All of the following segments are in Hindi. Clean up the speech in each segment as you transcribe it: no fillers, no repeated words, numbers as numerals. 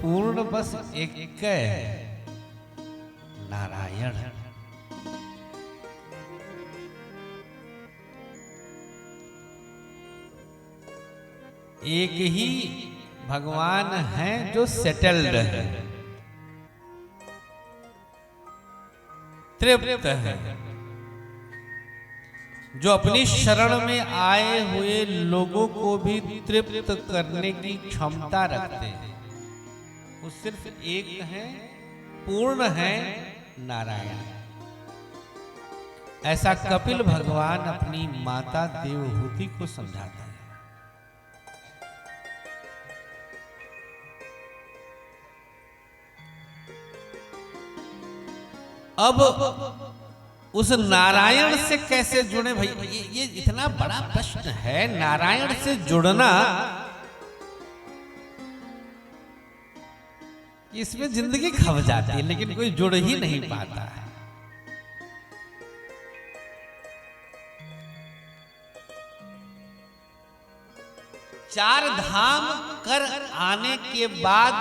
पूर्ण बस एक नारायण। एक ही भगवान हैं जो सेटल्ड है, तृप्त है, जो अपनी शरण में आए हुए लोगों को भी तृप्त करने की क्षमता रखते हैं। वो सिर्फ एक है, पूर्ण है, नारायण। ऐसा कपिल भगवान अपनी माता देवहूति को समझाता है। अब उस नारायण से कैसे जुड़े भाई, ये इतना बड़ा प्रश्न है। नारायण से जुड़ना, इसमें जिंदगी खप जाती है, लेकिन कोई जुड़ ही नहीं पाता है। चार धाम कर आने के बाद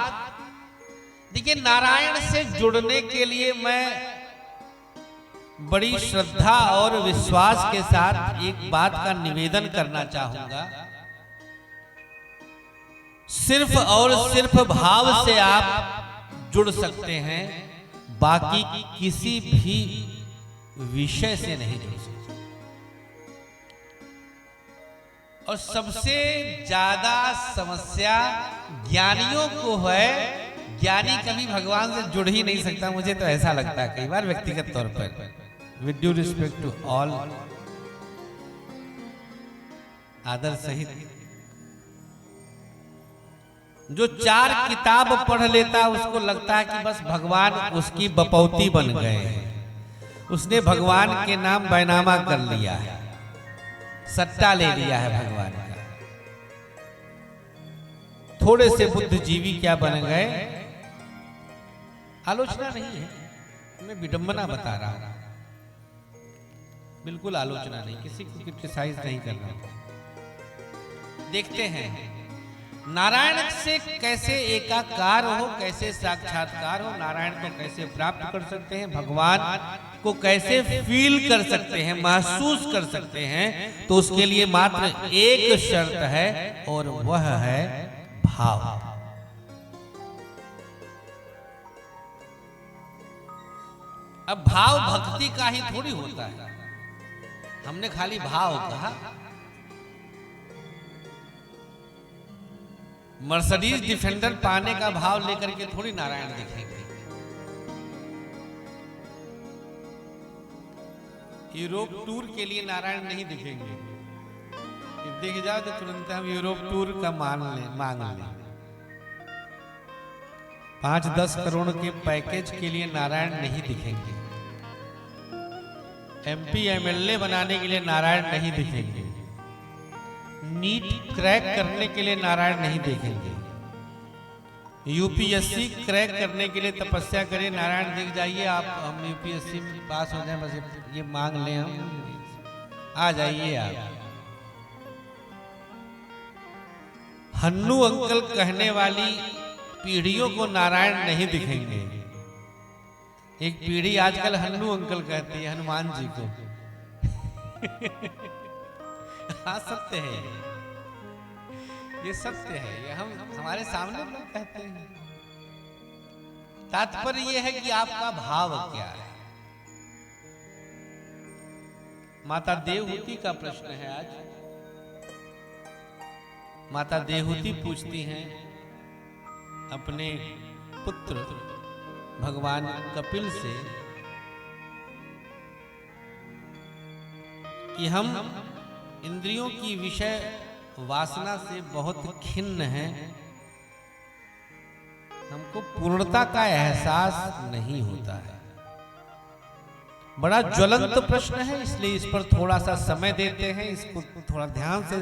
देखिए, नारायण से जुड़ने के लिए मैं बड़ी श्रद्धा और विश्वास के साथ एक बात का निवेदन करना चाहूंगा। सिर्फ और सिर्फ भाव से आप जुड़ सकते हैं, बाकी किसी भी विषय से नहीं जुड़ सकते। और सबसे ज्यादा समस्या ज्ञानियों को है। ज्ञानी कभी भगवान से जुड़ ही नहीं सकता, मुझे तो ऐसा लगता है कई बार व्यक्तिगत तौर पर, with due respect to all, आदर सहित। जो चार किताब पढ़ लेता उसको लगता है कि बस भगवान उसकी बपौती बन गए हैं, उसने भगवान के नाम बैनामा कर लिया है, सट्टा ले लिया है भगवान का। थोड़े से बुद्धिजीवी क्या बन गए, आलोचना नहीं है, मैं विडंबना बता रहा हूं, बिल्कुल आलोचना नहीं, किसी को क्रिटिसाइज नहीं कर रहा। देखते हैं नारायण से कैसे एकाकार हो, कैसे साक्षात्कार हो, नारायण को कैसे प्राप्त कर सकते हैं, भगवान को कैसे फील कर सकते हैं, महसूस कर सकते हैं। तो उसके लिए मात्र एक शर्त है, और वह है भाव। अब भाव भक्ति का ही थोड़ी होता है। हमने खाली भाव कहा। मर्सिडीज डिफेंडर पाने का भाव लेकर के थोड़ी नारायण दिखेंगे। यूरोप टूर के लिए नारायण नहीं दिखेंगे। देख जाओ तो तुरंत हम यूरोप टूर का मांग लें। 5-10 करोड़ के पैकेज के लिए नारायण नहीं दिखेंगे। MP MLA बनाने के लिए नारायण नहीं दिखेंगे। नीट क्रैक करने के लिए नारायण नहीं देखेंगे। UPSC क्रैक करने के लिए तपस्या करें, नारायण दिख जाइए आप, हम UPSC में पास हो जाए, बस ये मांग लें, हम आ जाइए आप। हन्नू अंकल कहने वाली पीढ़ियों को नारायण नहीं दिखेंगे। एक पीढ़ी आजकल हन्नू अंकल कहती है हनुमान जी को। हाँ, सत्य है, ये सत्य है, ये हम हमारे सामने लोग कहते हैं। तात्पर्य ये है कि आपका भाव क्या है। माता देवहूति का प्रश्न है आज। माता देवहूति पूछती हैं अपने पुत्र भगवान कपिल से कि हम इंद्रियों की विषय वासना से बहुत खिन्न हैं, हमको पूर्णता का एहसास नहीं होता है। बड़ा ज्वलंत प्रश्न है, इसलिए इस पर थोड़ा सा समय देते हैं, इसको थोड़ा ध्यान से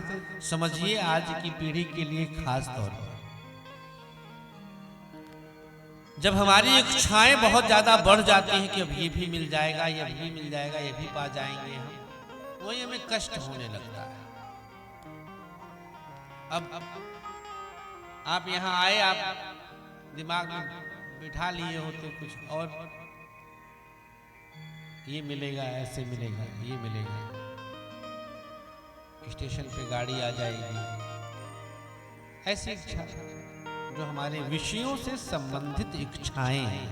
समझिए आज की पीढ़ी के लिए खास तौर पर। जब हमारी इच्छाएं बहुत ज्यादा बढ़ जाती हैं कि अब ये भी मिल जाएगा, ये भी मिल जाएगा, ये भी पा जाएंगे हम, वही हमें कष्ट होने लगता है। अब आप यहां आए, आप दिमाग में बिठा लिए होते कुछ और, ये मिलेगा, ऐसे मिलेगा, ये मिलेगा, स्टेशन पे गाड़ी आ जाएगी, ऐसी इच्छा जो हमारे विषयों से संबंधित इच्छाएं हैं,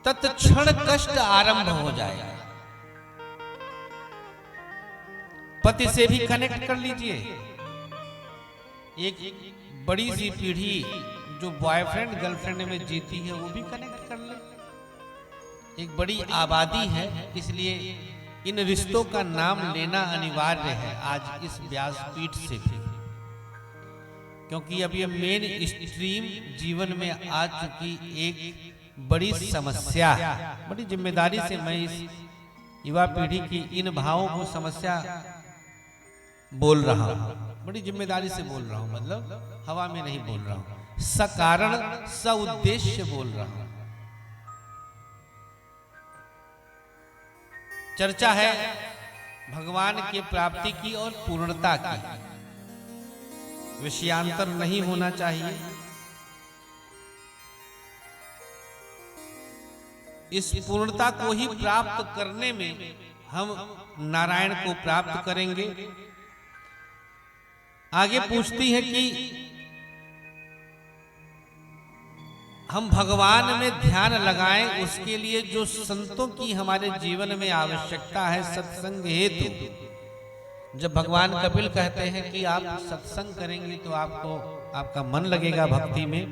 तत्क्षण कष्ट आरंभ हो जाएगा। पति से भी कनेक्ट कर लीजिए। एक बड़ी सी पीढ़ी जो बॉयफ्रेंड गर्लफ्रेंड में जीती है वो भी कनेक्ट कर ले। एक बड़ी आबादी है, इसलिए इन रिश्तों का नाम लेना अनिवार्य है आज इस व्यासपीठ से भी, क्योंकि अब ये मेन स्ट्रीम जीवन में आ चुकी एक बड़ी समस्या। बड़ी जिम्मेदारी से मैं इस युवा पीढ़ी की इन भावों को समस्या बोल रहा हूं, बड़ी जिम्मेदारी से बोल रहा हूं, मतलब हवा में नहीं बोल रहा हूं, सकारण स उद्देश्य बोल रहा हूं। चर्चा है भगवान के प्राप्ति की और पूर्णता की, विषयांतर नहीं होना चाहिए। इस पूर्णता को ही प्राप्त करने में हम नारायण को प्राप्त करेंगे। आगे पूछती है कि हम भगवान में ध्यान लगाएं, उसके लिए जो संतों की हमारे जीवन में आवश्यकता है सत्संग हेतु। जब भगवान कपिल कहते हैं कि आप सत्संग करेंगे तो आपको आपका मन लगेगा भक्ति में,